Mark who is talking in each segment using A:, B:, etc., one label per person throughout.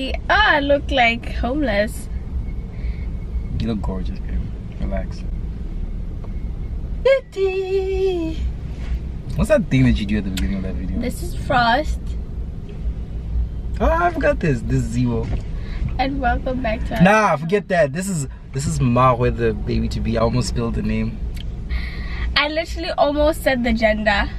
A: everybody. I look like homeless.
B: You look gorgeous, babe. Relax. What's that thing that you do at the beginning of that video?
A: This is Frost.
B: Oh, I forgot this. This is Zero.
A: And welcome back to
B: Nah, forget that. This is Ma with the baby to be. I almost spilled the name.
A: I literally almost said the gender.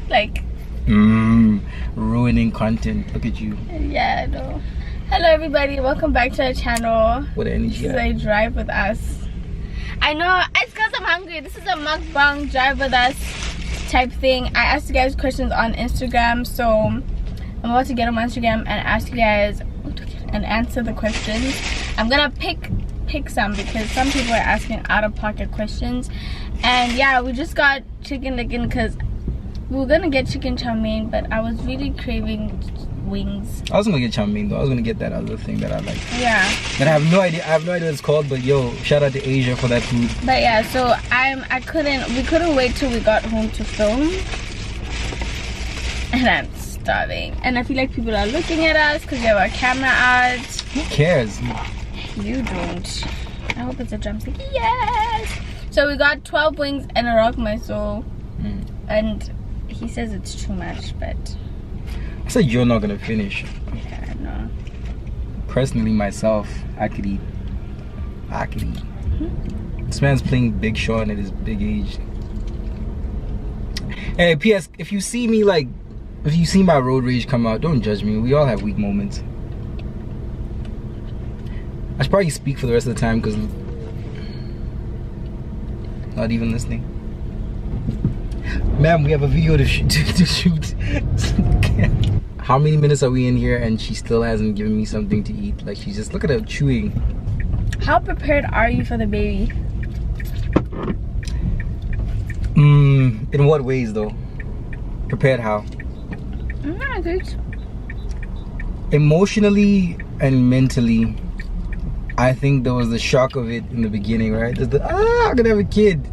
A: Like
B: ruining content. Look at you.
A: Yeah, no. Hello everybody, welcome back to our channel.
B: What energy.
A: This is a drive with us. I know, it's because I'm hungry. This is a mukbang drive with us type thing. I asked you guys questions on Instagram, so I'm about to get on my Instagram and ask you guys and answer the questions. I'm gonna pick some because some people are asking out-of-pocket questions. And yeah, we just got chicken again because we were gonna get chicken chow mein, but I was really craving wings.
B: I was gonna get chow mein though. I was gonna get that other thing that I like.
A: Yeah.
B: And I have no idea what it's called, but yo, shout out to Asia for that food.
A: But yeah, so we couldn't wait till we got home to film. And I'm starving. And I feel like people are looking at us because we have our camera out.
B: Who cares?
A: You don't. I hope it's a drumstick. Yes! So we got 12 wings and a rock my soul. And he says it's too much, but
B: I said you're not gonna finish.
A: yeah, I know.
B: Personally, myself, I could eat. This man's playing Big Sean at his big age. Hey, P.S. If you see my road rage come out, don't judge me. We all have weak moments. I should probably speak for the rest of the time because not even listening. Ma'am, we have a video to shoot. How many minutes are we in here and she still hasn't given me something to eat? Like, she's just, look at her chewing.
A: How prepared are you for the baby?
B: In what ways though? Prepared how?
A: I think
B: Emotionally and mentally, I think there was the shock of it in the beginning, right? There's the, I'm gonna have a kid.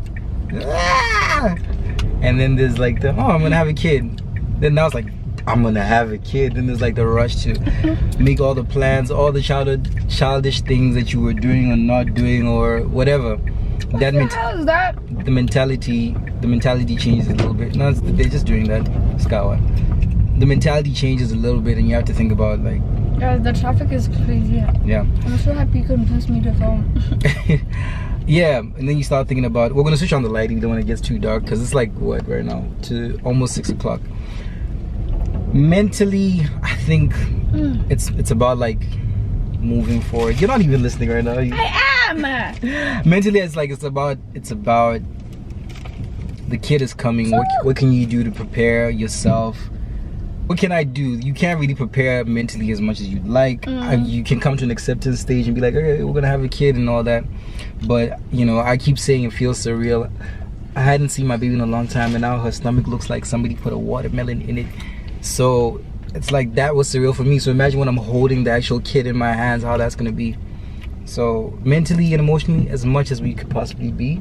B: And then there's like the, I'm gonna have a kid. Then now it's like, I'm gonna have a kid. Then there's like the rush to make all the plans, all the childish things that you were doing or not doing or whatever.
A: what the hell is that?
B: The mentality changes a little bit. No, they're just doing that. Skawa. The mentality changes a little bit and you have to think about like,
A: Yeah, the traffic is crazy.
B: yeah.
A: I'm so happy you convinced me to film.
B: Yeah, and then you start thinking about, we're gonna switch on the lighting when it gets too dark because it's like what right now to almost 6 o'clock. Mentally, I think it's about like moving forward. You're not even listening right now.
A: I am.
B: Mentally, it's about the kid is coming. What can you do to prepare yourself? What can I do? You can't really prepare mentally as much as you'd like. You can come to an acceptance stage and be like, okay, we're gonna have a kid and all that. But you know, I keep saying it feels surreal. I hadn't seen my baby in a long time, and now her stomach looks like somebody put a watermelon in it. So it's like that was surreal for me. So imagine when I'm holding the actual kid in my hands, how that's gonna be. So mentally and emotionally, as much as we could possibly be,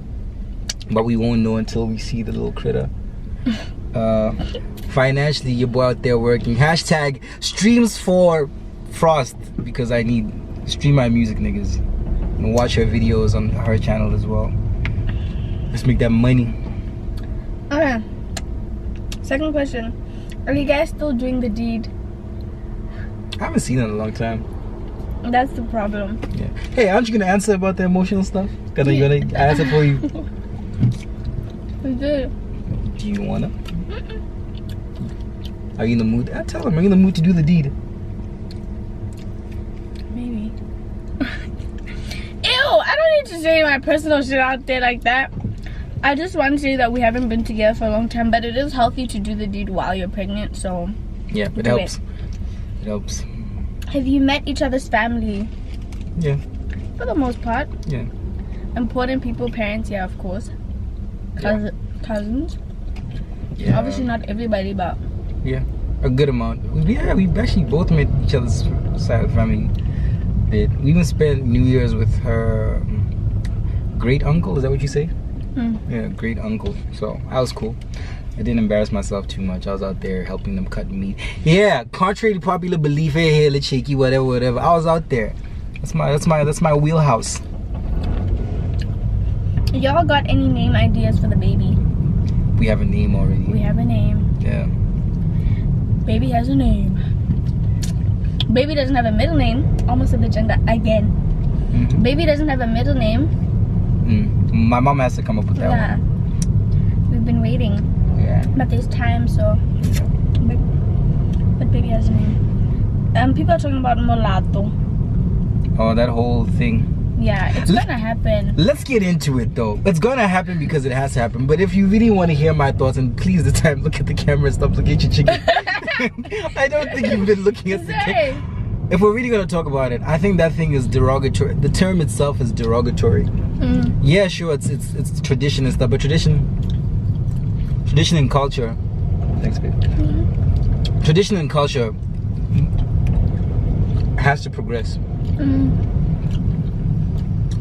B: but we won't know until we see the little critter. Financially, your boy out there working. Hashtag streams for Frost because I need stream my music, niggas, and watch her videos on her channel as well. Let's make that money.
A: Okay. Second question. Are you guys still doing the deed?
B: I haven't seen it in a long time.
A: That's the problem.
B: Yeah. Hey, aren't you gonna answer about the emotional stuff? Gonna answer for you?
A: We did.
B: Do you wanna? Are you in the mood? I tell him, are you in the mood to do the deed?
A: Maybe. Ew, I don't need to say my personal shit out there like that. I just want to say that we haven't been together for a long time, but it is healthy to do the deed while you're pregnant, so
B: yeah, it helps. It helps.
A: Have you met each other's family?
B: Yeah.
A: For the most part.
B: Yeah.
A: Important people, parents, yeah, of course. Cousins.
B: Yeah.
A: Obviously not everybody, but
B: yeah, a good amount. We actually both met each other's side of the family. We even spent New Year's with her great uncle. Is that what you say? Yeah, great uncle. So that was cool. I didn't embarrass myself too much. I was out there helping them cut meat. Yeah, contrary to popular belief, hey, let's shaky, whatever. I was out there. That's my wheelhouse.
A: Y'all got any name ideas for the baby?
B: We have a name already.
A: We have a name.
B: Yeah.
A: Baby has a name. Baby doesn't have a middle name. Almost said the gender again.
B: Mm-hmm.
A: Baby doesn't have a middle name.
B: My mom has to come up with that one.
A: We've been waiting.
B: Yeah.
A: But there's time, so. But baby has a name. People are talking about Molato.
B: Oh, that whole thing.
A: Yeah, it's gonna happen.
B: Let's get into it though. It's gonna happen because it has to happen. But if you really want to hear my thoughts, and please this time look at the camera and stop looking at your chicken. I don't think you've been looking at the camera. If we're really gonna talk about it, I think that thing is derogatory. The term itself is derogatory. Yeah, sure, it's tradition and stuff, but tradition and culture. Thanks, babe. Tradition and culture has to progress.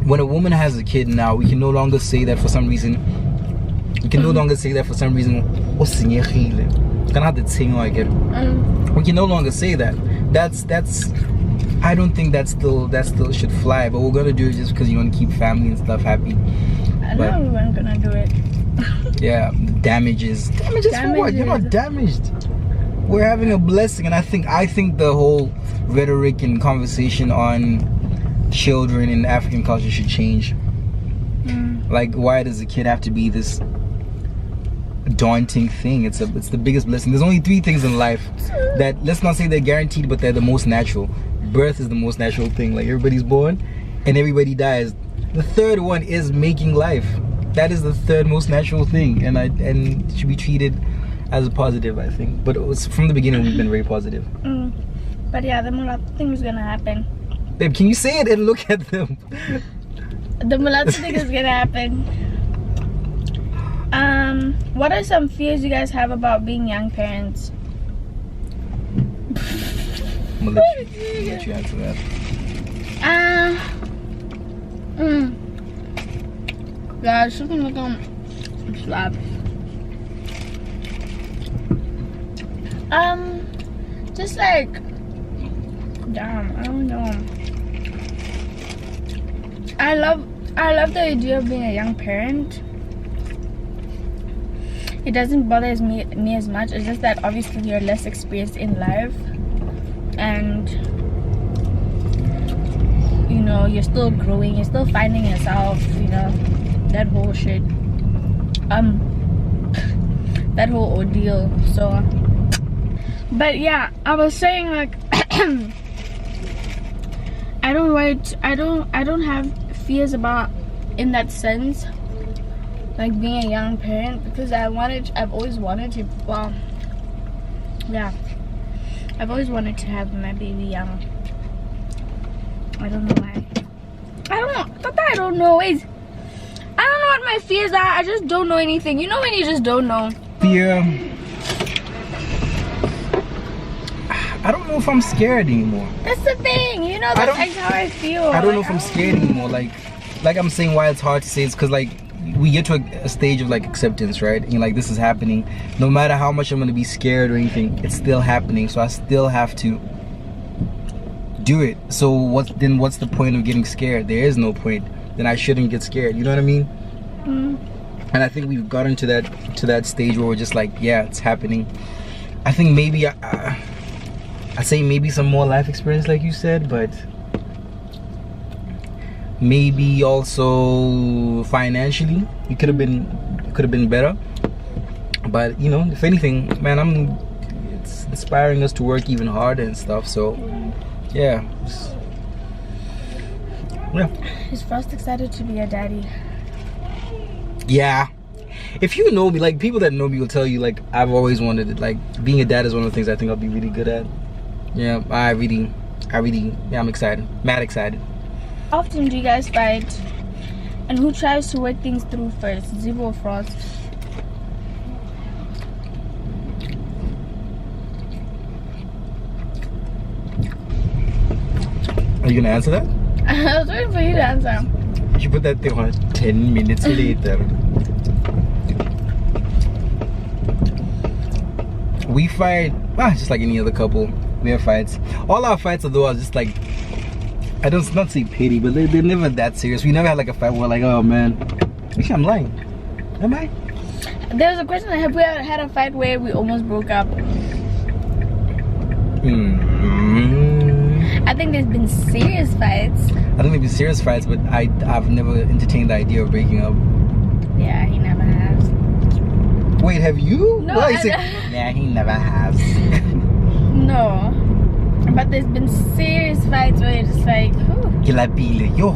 B: When a woman has a kid now, we can no longer say that for some reason. We can no longer say that for some reason. We can no longer say that. That's. I don't think that still should fly. But we're gonna do it just because you want to keep family and stuff happy.
A: I know we weren't gonna do it.
B: Yeah, damages for what? You're not damaged. We're having a blessing, and I think the whole rhetoric and conversation on children in African culture should change. Like, why does a kid have to be this daunting thing? It's the biggest blessing. There's only 3 things in life that, let's not say they're guaranteed, but they're the most natural. Birth is the most natural thing. Like, everybody's born and everybody dies. The third one is making life. That is the third most natural thing, and it should be treated as a positive, I think. But it was, from the beginning, we've been very positive.
A: But yeah, the Molato thing is gonna happen.
B: Babe, can you say it and look at them?
A: The Molato thing is gonna happen. What are some fears you guys have about being young parents?
B: I'm gonna let you answer that.
A: Guys, something like slap. Just like, damn, I don't know. I love the idea of being a young parent. It doesn't bother me as much. It's just that obviously you're less experienced in life, and you know, you're still growing, you're still finding yourself, you know, that whole shit, that whole ordeal. So, but yeah, I was saying, like, I don't have fears about, in that sense, like being a young parent, because I've always wanted to, well, yeah, I've always wanted to have my baby young. I don't know why. I don't know what my fears are. I just don't know anything. You know when you just don't know?
B: Fear. I don't know if I'm scared anymore.
A: That's the thing, you know, that's like how I feel.
B: I don't know if I'm scared anymore. Like I'm saying, why it's hard to say, it's because, like, we get to a stage of, like, acceptance, right? And, like, this is happening. No matter how much I'm going to be scared or anything, it's still happening. So I still have to do it. So what's the point of getting scared? There is no point. Then I shouldn't get scared. You know what I mean? And I think we've gotten to that stage where we're just like, yeah, it's happening. I think maybe I say maybe some more life experience, like you said, but maybe also financially it could have been better. But you know, if anything, man, it's inspiring us to work even harder and stuff. So yeah.
A: Is Frost excited to be a daddy?
B: Yeah. If you know me, like, people that know me will tell you, like, I've always wanted it. Like, being a dad is one of the things I think I'll be really good at. Yeah, I really, yeah, I'm excited. Mad excited.
A: How often do you guys fight? And who tries to work things through first, Zibo or Frost?
B: Are you gonna answer that?
A: I was waiting for you to answer.
B: You put that thing on 10 minutes later. We fight, just like any other couple. We have fights. All our fights, although, are just like, I don't not say pity, but they're never that serious. We never had like a fight where we're like, oh man. Actually, I'm lying. Am I?
A: There was a question, have we ever had a fight where we almost broke up? I think there's been serious fights.
B: I think there've been serious fights, but I've never entertained the idea of breaking up.
A: Yeah, he never has.
B: Wait, have you?
A: No,
B: Well, yeah, he never has.
A: No. But there's been serious fights where you're just like,
B: Yo.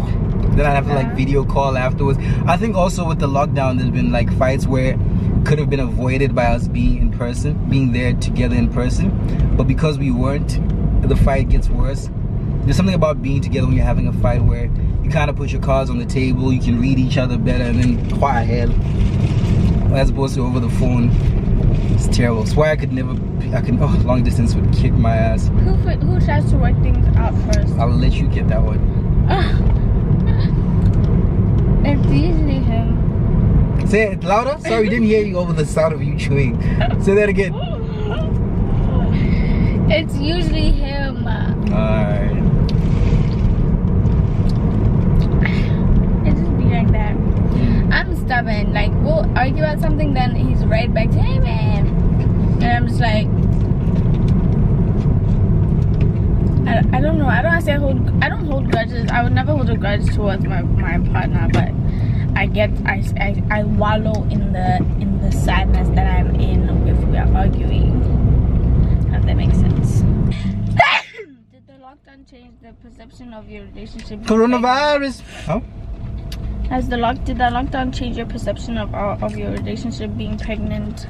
B: Then I have to like video call afterwards. I think also with the lockdown, there's been like fights where could have been avoided by us being in person, being there together in person. But because we weren't, the fight gets worse. There's something about being together when you're having a fight where you kind of put your cards on the table, you can read each other better, and then quiet hell. As opposed to over the phone. It's terrible. It's why I could never, long distance would kick my ass.
A: Who tries to work things out first?
B: I'll let you get that one.
A: It's usually him.
B: Say it louder. Sorry, we didn't hear you over the sound of you chewing. Say that again.
A: It's usually him.
B: Alright.
A: It just be like that. I'm stubborn. Like, we'll argue about something, then he's right back to, hey man. And I'm just like, I don't know. I don't hold grudges. I would never hold a grudge towards my partner, but I wallow in the sadness that I'm in if we are arguing. If that makes sense. Did the lockdown change the perception of your relationship?
B: Coronavirus. Oh.
A: Did the lockdown change your perception of your relationship being pregnant?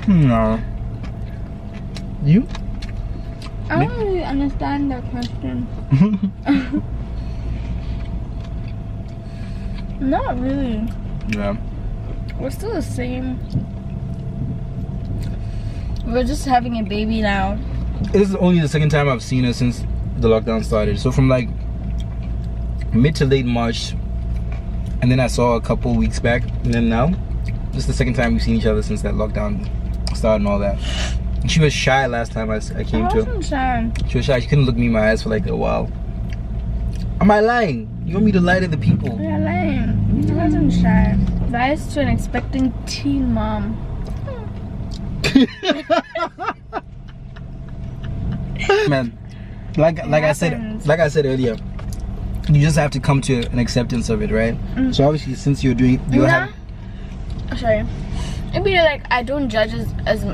B: No. You?
A: I don't really understand that question. Not really.
B: Yeah.
A: We're still the same. We're just having a baby now.
B: This is only the second time I've seen her since the lockdown started. So from like mid to late March, and then I saw her a couple weeks back, and then now, this is the second time we've seen each other since that lockdown started and all that. And she was shy last time I came to her.
A: I wasn't shy.
B: She was shy. She couldn't look me in my eyes for like a while. Am I lying? You want me to lie to the people?
A: You're lying. I wasn't shy. Advice to an expecting teen mom.
B: Man, like I said earlier, you just have to come to an acceptance of it, right? So obviously, since you're
A: sorry, it'd be like I don't judge as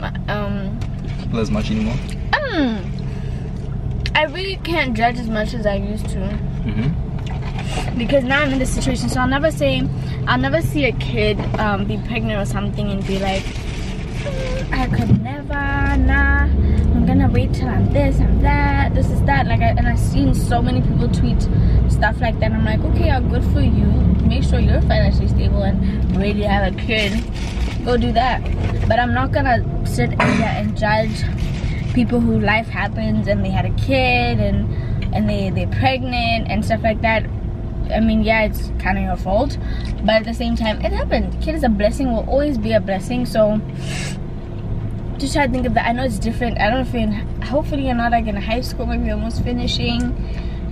A: much
B: anymore.
A: I really can't judge as much as I used to. Because now I'm in this situation, so I'll never see a kid be pregnant or something and be like, I could never, nah, I'm gonna wait till I'm this, I'm that, this is that. Like, I've seen so many people tweet stuff like that. I'm like, okay, good for you. Make sure you're financially stable and ready to have a kid. Go do that. But I'm not gonna sit here and judge people who life happens and they had a kid and they're pregnant and stuff like that. I mean, yeah, it's kind of your fault, but at the same time, it happened. Kid is a blessing, will always be a blessing. So just try to think of that. I know it's different. I don't know if hopefully you're not like in high school, maybe almost finishing,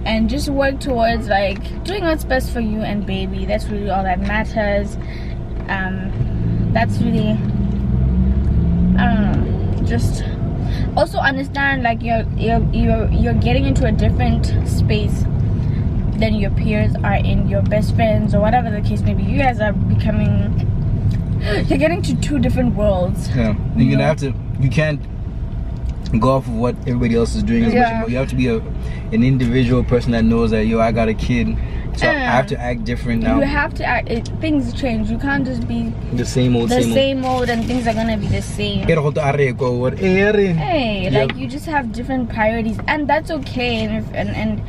A: and just work towards like doing what's best for you and baby. That's really all that matters. That's really, I don't know, just also understand like you're getting into a different space than your peers are in, your best friends or whatever the case may be. You guys are you're getting to two different worlds.
B: Yeah, you're gonna have to, you can't go off of what everybody else is doing as much. You have to be an individual person that knows that, yo, I got a kid, so I have to act different now.
A: You have to act, things change. You can't just be
B: the same old,
A: and things are gonna be the same. Hey, like you just have different priorities, and that's okay. And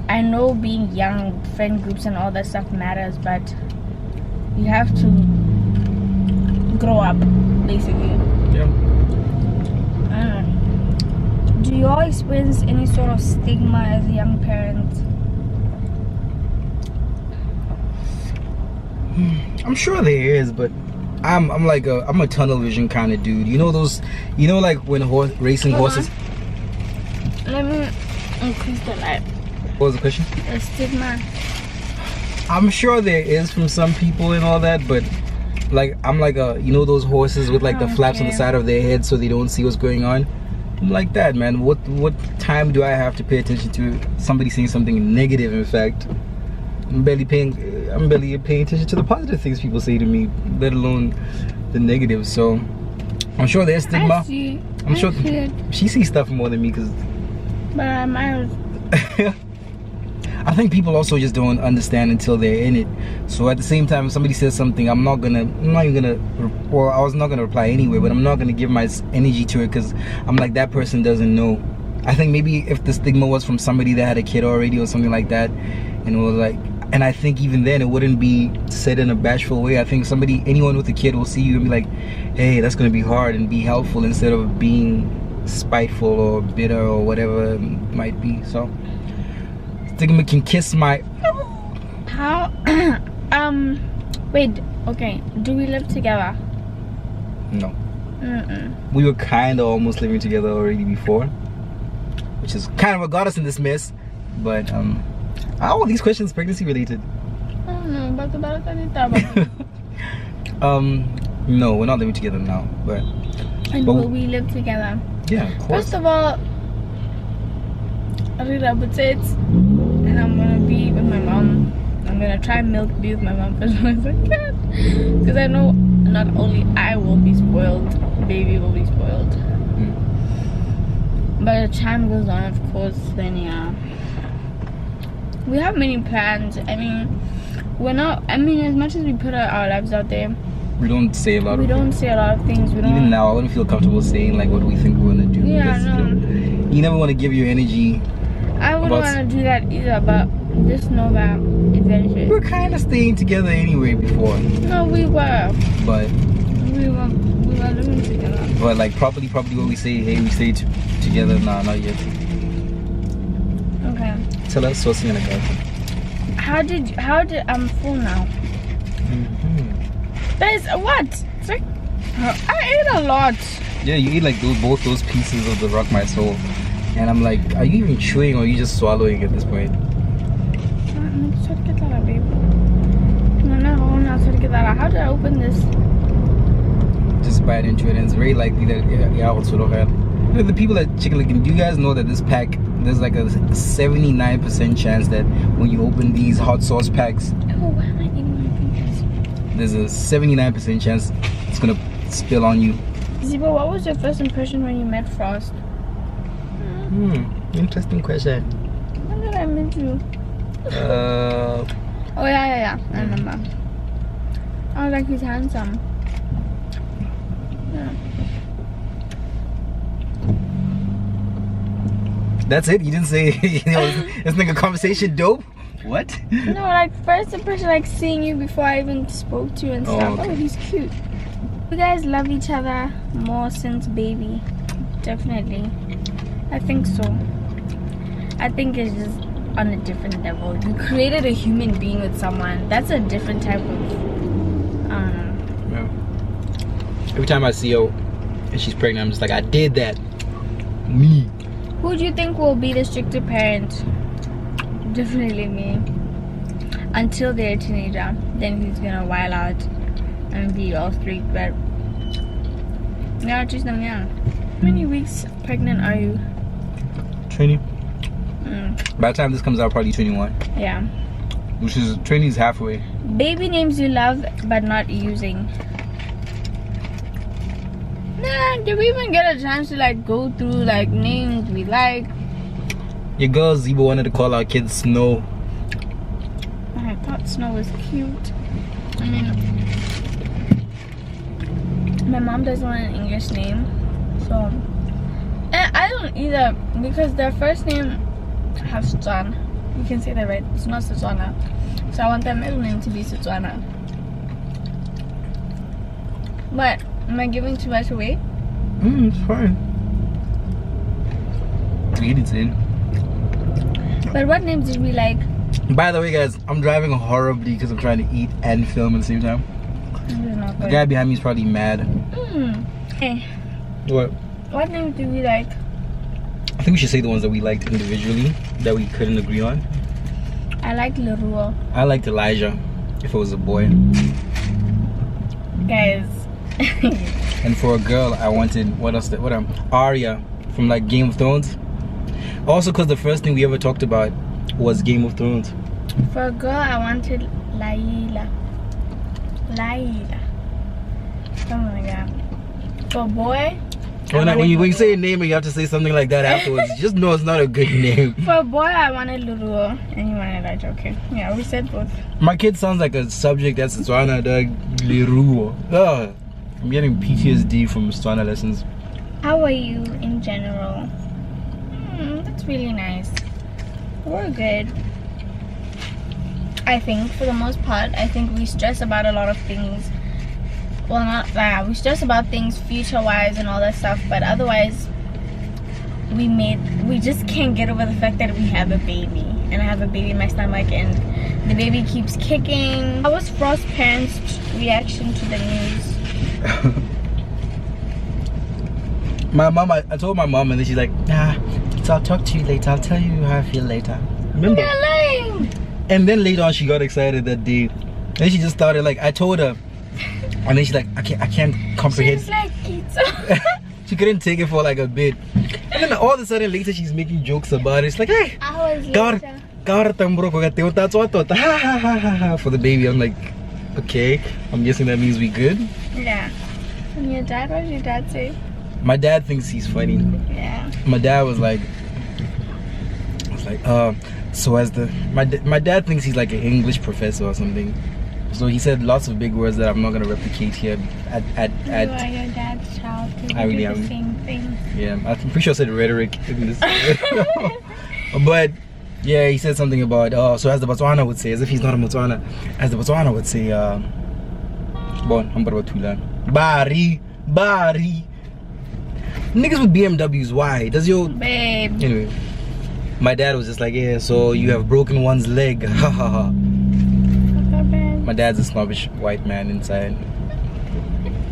A: I know being young, friend groups and all that stuff matters, but you have to grow up, basically.
B: Yeah.
A: Do you all experience any sort of stigma as young parents?
B: I'm sure there is, but I'm like I'm a tunnel vision kind of dude. You know those, like when racing
A: Hold
B: horses.
A: on. Let me increase the light.
B: What was the question?
A: The stigma.
B: I'm sure there is from some people and all that, but like I'm like those horses with like the flaps on the side of their head so they don't see what's going on. I'm like that, man. What time do I have to pay attention to somebody saying something negative? In fact, I'm barely paying attention to the positive things people say to me, let alone the negative. So I'm sure there's stigma. I'm sure she sees stuff more than me, because
A: but
B: I think people also just don't understand until they're in it. So at the same time, if somebody says something, I was not gonna reply anyway, but I'm not gonna give my energy to it, because I'm like, that person doesn't know. I think maybe if the stigma was from somebody that had a kid already or something like that, and it was like, and I think even then it wouldn't be said in a bashful way. I think anyone with a kid will see you and be like, hey, that's gonna be hard, and be helpful instead of being spiteful or bitter or whatever it might be. So stigma can kiss my
A: how wait, okay, do we live together?
B: No. We were kind of almost living together already before, which is kind of what got us in this mess. But all these questions pregnancy related.
A: I don't know,
B: no, we're not living together now, but
A: will we live together?
B: Yeah, of course.
A: First of all, I read up it, and I'm gonna be with my mom. I'm gonna try and be with my mom for as long as I can, because I know not only I will be spoiled, baby will be spoiled. But as time goes on, of course, then yeah, we have many plans. I mean, as much as we put our lives out there,
B: we don't say a lot of
A: things.
B: Even now, I wouldn't feel comfortable saying like what we think we're gonna do.
A: Yeah,
B: because, you never want to give your energy.
A: I wouldn't want to do that either, but just know that eventually.
B: We're kind of staying together anyway before.
A: No, we were.
B: But
A: we were living together.
B: But like properly when we say, hey, we stay together, nah, not yet.
A: Okay.
B: Tell us what's in the car.
A: How did I'm full now? Guys, what? It's like, I ate a lot.
B: Yeah, you eat like both those pieces of the Rock My Soul. And I'm like, are you even chewing or are you just swallowing at this point?
A: How do I open this?
B: Just bite into it, and it's very likely that the people at Chicken Licken, do you guys know that this pack, there's like a 79% chance that when you open these hot sauce packs,
A: why am I eating my fingers?
B: There's a 79% chance it's gonna spill on you.
A: Zibo, what was your first impression when you met Frost?
B: Interesting question.
A: When did I meet you? Oh yeah, I remember. I was like, he's handsome. Yeah.
B: That's it? You didn't say, this nigga conversation dope? What?
A: No, like first impression, like seeing you before I even spoke to you and stuff.
B: Okay.
A: Oh, he's cute. You guys love each other more since baby. Definitely. I think so. I think it's just on a different level. You created a human being with someone. That's a different type of, I don't know.
B: Yeah. Every time I see her and she's pregnant, I'm just like, I did that. Me.
A: Who do you think will be the stricter parent? Definitely me. Until they're a teenager, then he's gonna wild out and be all strict. But yeah, teach them young. How many weeks pregnant are you?
B: 20. By the time this comes out, probably 21.
A: Yeah.
B: Which is 20 is halfway.
A: Baby names you love but not using. Nah, did we even get a chance to like go through like names we like?
B: Your girl Ziba wanted to call our kids Snow.
A: I thought Snow was cute. I mean, my mom doesn't want an English name, so, and I don't either, because their first name has Setswana. You can say that right. It's not Setswana, so I want their middle name to be Setswana. But am I giving too much away?
B: It's fine. Eat it in.
A: But what names did we like?
B: By the way, guys, I'm driving horribly because I'm trying to eat and film at the same time.
A: This is not
B: The
A: good.
B: guy behind me is probably mad.
A: Hey, what name do we like?
B: I think we should say the ones that we liked individually that we couldn't agree on.
A: I like Leroy.
B: I liked Elijah if it was a boy.
A: Guys.
B: And for a girl, I wanted Arya from like Game of Thrones. Also, because the first thing we ever talked about was Game of Thrones.
A: For a girl, I wanted Laila. Something like that. For a boy,
B: When you say a name and you have to say something like that afterwards, just know it's not a good name.
A: for a boy, I wanted Leroy, and you wanted Elijah. Okay, yeah, we said both.
B: My kid sounds like a subject that's Setswana, dog. Leruo. Ugh. I'm getting PTSD from Setswana lessons.
A: How are you in general? That's really nice. We're good. I think for the most part, I think we stress about a lot of things. Well, not that we stress about things future-wise and all that stuff, but otherwise, we just can't get over the fact that we have a baby, and I have a baby in my stomach, and the baby keeps kicking. How was Frost's parents' reaction to the news?
B: My mom, I told my mom, and then she's like, nah, so I'll talk to you later. I'll tell you how I feel later. Remember?
A: You're lying.
B: And then later on, she got excited that day. And she just started like, I told her, and then she's like, I can't comprehend.
A: She's like pizza.
B: She couldn't take it for like a bit. And then all of a sudden later, she's making jokes about it. It's like, hey,
A: Hours
B: God,
A: later.
B: for the baby. I'm like, okay, I'm guessing that means we good.
A: Yeah. And your dad, what did your dad say?
B: My dad thinks he's funny.
A: Yeah.
B: My dad was like, so as my dad thinks he's like an English professor or something. So he said lots of big words that I'm not gonna replicate here.
A: You are your dad's child.
B: I really
A: do the
B: am.
A: same thing.
B: Yeah, I'm pretty sure I said rhetoric in this. But yeah, he said something about so as the Botswana would say, as if he's not a Botswana, as the Botswana would say, Bari. Niggas with BMWs, why? Does your
A: Babe.
B: anyway? My dad was just like, yeah, so you have broken one's leg. Ha ha ha. My dad's a snobbish white man inside.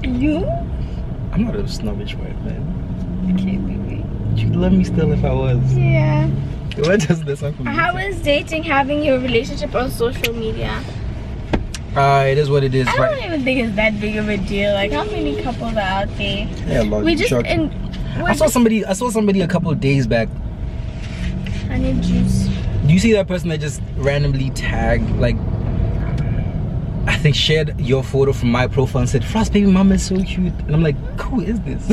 A: You?
B: I'm not a snobbish white man.
A: Okay, baby.
B: You'd love me still if I was.
A: Yeah.
B: What does this sound from you?
A: How is dating having your relationship on social media?
B: It is what it is.
A: I
B: Right?
A: don't even think it's that big of a deal. Like, how many couples are out there?
B: Yeah, Lord,
A: We just
B: I saw somebody a couple of days back.
A: honey juice.
B: Do you see that person that just randomly tagged, like, I think shared your photo from my profile and said, Frost baby mama is so cute, and I'm like, who is this?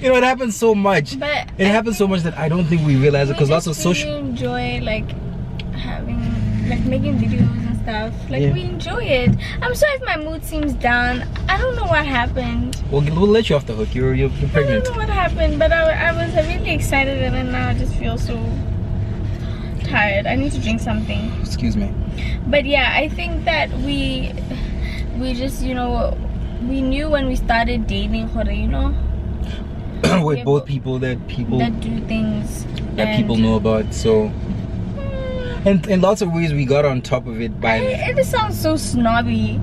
B: You know, it happens so much.
A: But
B: It happens so much that I don't think we realize it, because lots of social.
A: We enjoy like making videos and stuff. Like,
B: Yeah.
A: we enjoy it. I'm sorry if my mood seems down. I don't know what happened.
B: We'll let you off the hook. You're
A: I
B: pregnant.
A: don't know what happened, but I was really excited, and then now I just feel so tired. I need to drink something.
B: Excuse me.
A: But yeah, I think that we just, you know, we knew when we started dating, you know,
B: With both people that
A: do things
B: that people know about. So, and in lots of ways we got on top of it by.
A: It just sounds so snobby.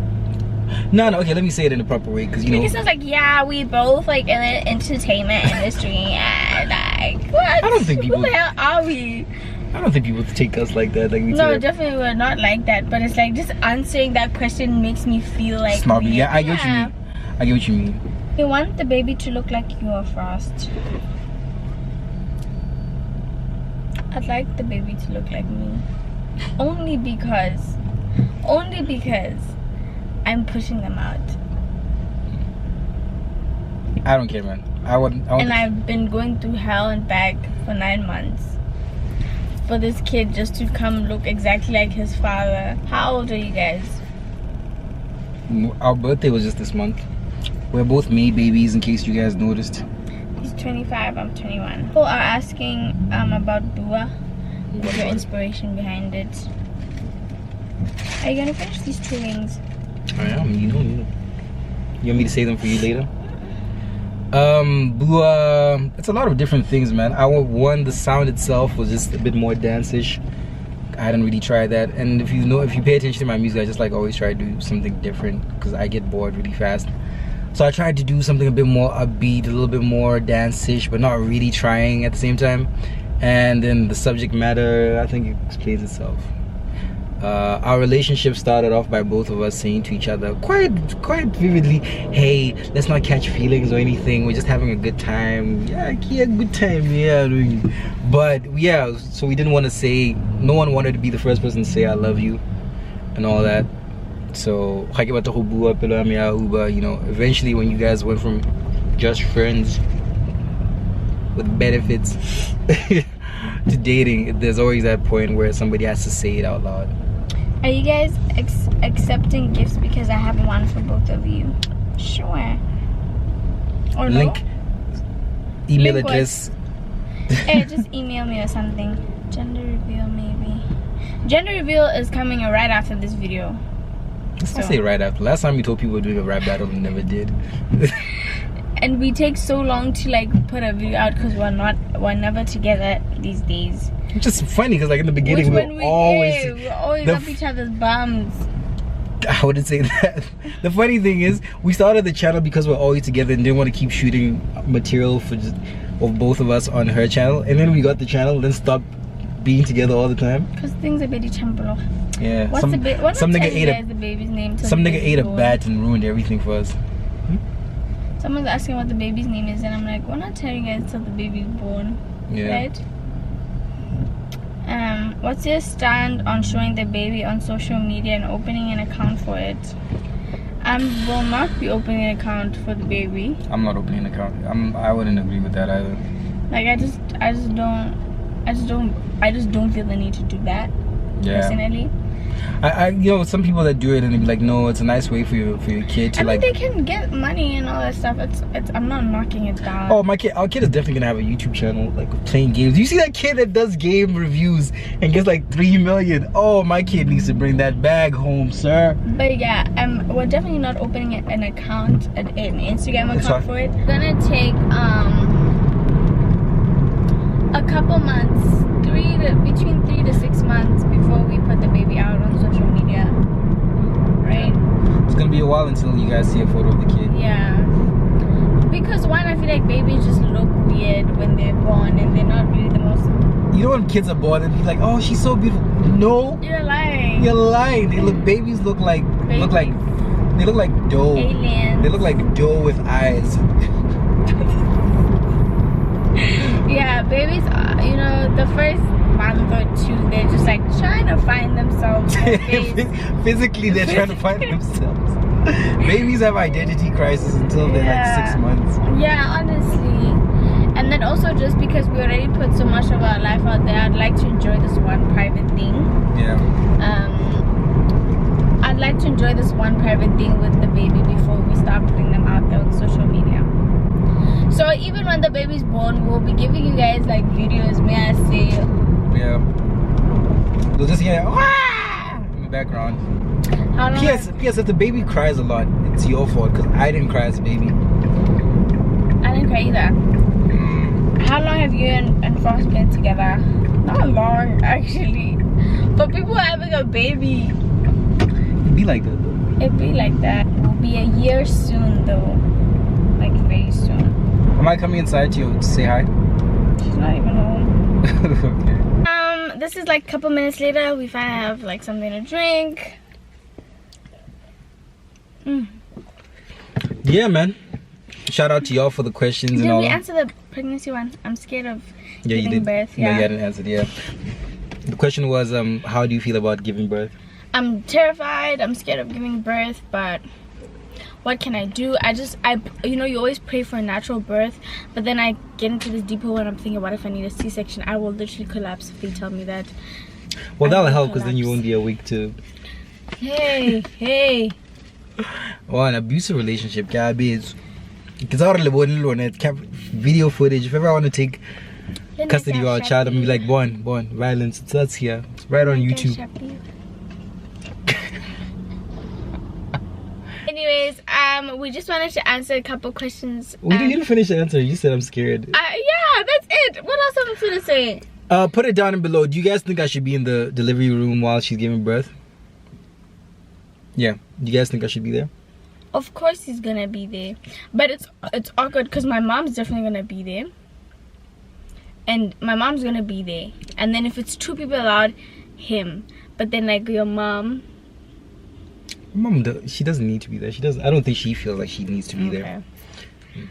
B: No, okay, let me say it in a proper way, because you know.
A: It sounds like, yeah, we both like in the entertainment industry, and like, what?
B: I don't think people.
A: Who the hell are we?
B: I don't think people take us like that. Like we
A: No,
B: take
A: definitely we're not like that. But it's like, just answering that question makes me feel like
B: snobby.
A: weird.
B: Yeah, I get what you mean. I get what you mean.
A: We want the baby to look like you or Frost. I'd like the baby to look like me. Only because I'm pushing them out.
B: I don't care, man.
A: And I've been going through hell and back for 9 months for this kid just to come look exactly like his father. How old are you guys?
B: Our birthday was just this month. We're both May babies, in case you guys noticed.
A: He's 25, I'm 21. People are asking about Dua. What's your inspiration behind it? Are you gonna finish these 2 rings?
B: I am, you know. You want me to say them for you later? Bua, it's a lot of different things, man. The sound itself was just a bit more dance-ish. I hadn't really tried that. And if you pay attention to my music, I just like always try to do something different because I get bored really fast. So I tried to do something a bit more upbeat, a little bit more dance-ish, but not really trying at the same time. And then the subject matter, I think it explains itself. Our relationship started off by both of us saying to each other quite vividly, hey, let's not catch feelings or anything, we're just having a good time. Yeah, good time, yeah. But yeah, so we didn't want to say, no one wanted to be the first person to say I love you and all that. So you know, eventually when you guys went from just friends with benefits to dating, there's always that point where somebody has to say it out loud.
A: Are you guys accepting gifts because I have one for both of you? Sure. Or
B: link,
A: no?
B: email
A: Link
B: address.
A: Hey, just email me or something. Gender reveal, maybe. Gender reveal is coming right after this video.
B: Let's not say right after. Last time we told people we were doing a rap battle and never did.
A: And we take so long to like put a video out because we're never together these days.
B: Which is funny because like in the beginning we're always
A: up each other's bums.
B: I wouldn't say that. The funny thing is we started the channel because we're always together and didn't want to keep shooting material of both of us on her channel, and then we got the channel, then stopped being together all the time.
A: Because things are very champolo.
B: Yeah.
A: What's
B: some nigga ate
A: the baby's name?
B: Some nigga ate a bat and ruined everything for us.
A: Someone's asking what the baby's name is, and I'm like, we're not telling you guys till the baby's born.
B: Yeah.
A: Right? What's your stand on showing the baby on social media and opening an account for it? I will not be opening an account for the baby.
B: I'm not opening an account. I wouldn't agree with that either.
A: Like I just don't feel the need to do that.
B: Yeah.
A: Personally.
B: I you know, some people that do it and they be like, no, it's a nice way for your kid to like.
A: They can get money and all that stuff. It's I'm not knocking it down.
B: Oh, our kid is definitely gonna have a YouTube channel like playing games. You see that kid that does game reviews and gets like 3 million? Oh, my kid needs to bring that bag home, sir.
A: But yeah, we're definitely not opening an account, an Instagram account for it. It's gonna take a couple months, between 3 to 6 months before we put the baby out on social media, right?
B: It's gonna be a while until you guys see a photo of the kid.
A: Yeah, because one, I feel like babies just look weird when they're born and they're not really the most.
B: You know when kids are born and be like, oh, she's so beautiful. No,
A: you're lying.
B: You're lying. Babies look like dough.
A: Aliens.
B: They look like dough with eyes.
A: Yeah, babies are, you know, the first month or two, they're just like trying to find themselves.
B: Physically, they're trying to find themselves. Babies have identity crisis until they're like 6 months.
A: Yeah, honestly. And then also just because we already put so much of our life out there, I'd like to enjoy this one private thing.
B: Yeah.
A: I'd like to enjoy this one private thing with the baby before we start putting them out there on social media. So even when the baby's born, we'll be giving you guys like videos, may I say.
B: Yeah. You'll just hear in the background. P.S. If the baby cries a lot, it's your fault because I didn't cry as a baby.
A: I didn't cry either. How long have you and Frost been together? Not long, actually. But people are having a baby.
B: It'd be like that though.
A: It'd be like that. It'll be a year soon though. Like very soon.
B: Am I coming inside to you to say hi?
A: She's not even home.
B: Okay.
A: This is like a couple minutes later. We finally have like something to drink.
B: Yeah, man. Shout out to y'all for the questions and all.
A: Did we answer the pregnancy one? I'm scared of
B: giving
A: birth.
B: Yeah, you hadn't answered. Yeah. The question was, how do you feel about giving birth?
A: I'm terrified. I'm scared of giving birth, but what can I do? You know, you always pray for a natural birth, but then I get into this deep hole and I'm thinking, what if I need a C-section? I will literally collapse if they tell me that.
B: Well, that'll help because then you won't be awake to.
A: Hey.
B: Oh, an abusive relationship, garbage. Because I video footage. If ever I want to take custody of our child, I'm gonna be like, born, violence. That's here. It's right on YouTube.
A: Anyways, we just wanted to answer a couple questions.
B: We didn't finish the answer. You said I'm scared.
A: Yeah, that's it. What else am I supposed to say?
B: Put it down below. Do you guys think I should be in the delivery room while she's giving birth? Yeah. Do you guys think I should be there?
A: Of course he's gonna be there, but it's awkward because my mom's definitely gonna be there, and my mom's gonna be there, and then if it's 2 people allowed, him. But then like your mom,
B: she doesn't need to be there. She doesn't. I don't think she feels like she needs to be there.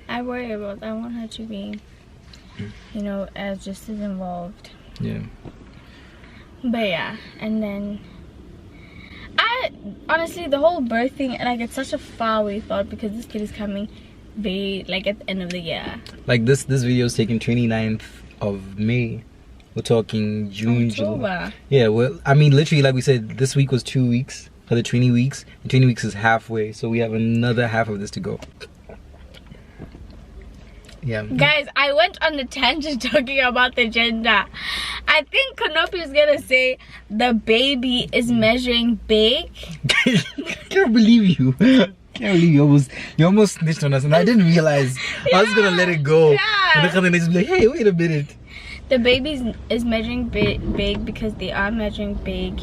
A: I worry about. I want her to be, you know, as just as involved.
B: Yeah.
A: But yeah, and then honestly, the whole birth thing, like, it's such a faraway thought because this kid is coming very, like, at the end of the year.
B: Like, this video is taken 29th of May. We're talking June, July. Yeah, well, I mean, literally, like we said, this week was 2 weeks for the 20 weeks. And 20 weeks is halfway, so we have another half of this to go. Yeah.
A: Guys, I went on a tangent talking about the gender. I think Kanopi is gonna say the baby is measuring big.
B: Can't believe you. Can't believe you almost snitched on us, and I didn't realize. I was gonna let it go.
A: Yeah.
B: And then just be like, hey, wait a minute.
A: The baby is measuring big because they are measuring big.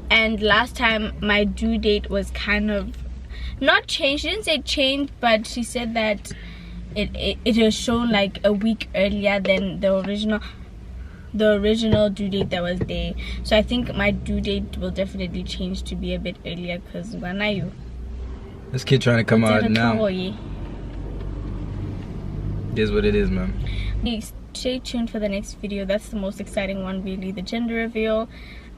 A: And last time my due date was kind of not changed. She didn't say changed, but she said that it was shown like a week earlier than the original due date that was there. So I think my due date will definitely change to be a bit earlier because when are you?
B: This kid trying to come out now. It is what it is, man.
A: Stay tuned for the next video. That's the most exciting one, really, the gender reveal.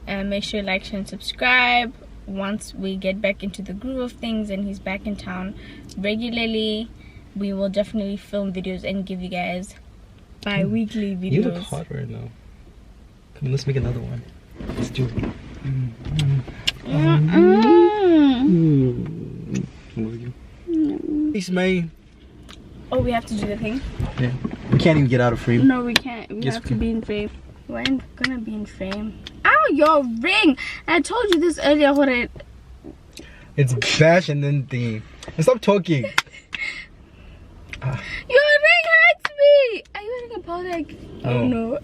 A: And make sure you like, share, and subscribe. Once we get back into the groove of things and he's back in town regularly, we will definitely film videos and give you guys bi-weekly videos.
B: You look hot right now. Come on, let's make another one. Let's do it. Peace, man.
A: Oh, we have to do the thing?
B: Yeah. We can't even get out of frame.
A: No, we can't. We have to be in frame. We're gonna be in frame. Ow, your ring! I told you this earlier. What it?
B: It's bash and then thingy. And stop talking.
A: Your ring hurts me! Are you wearing a powder? Oh no.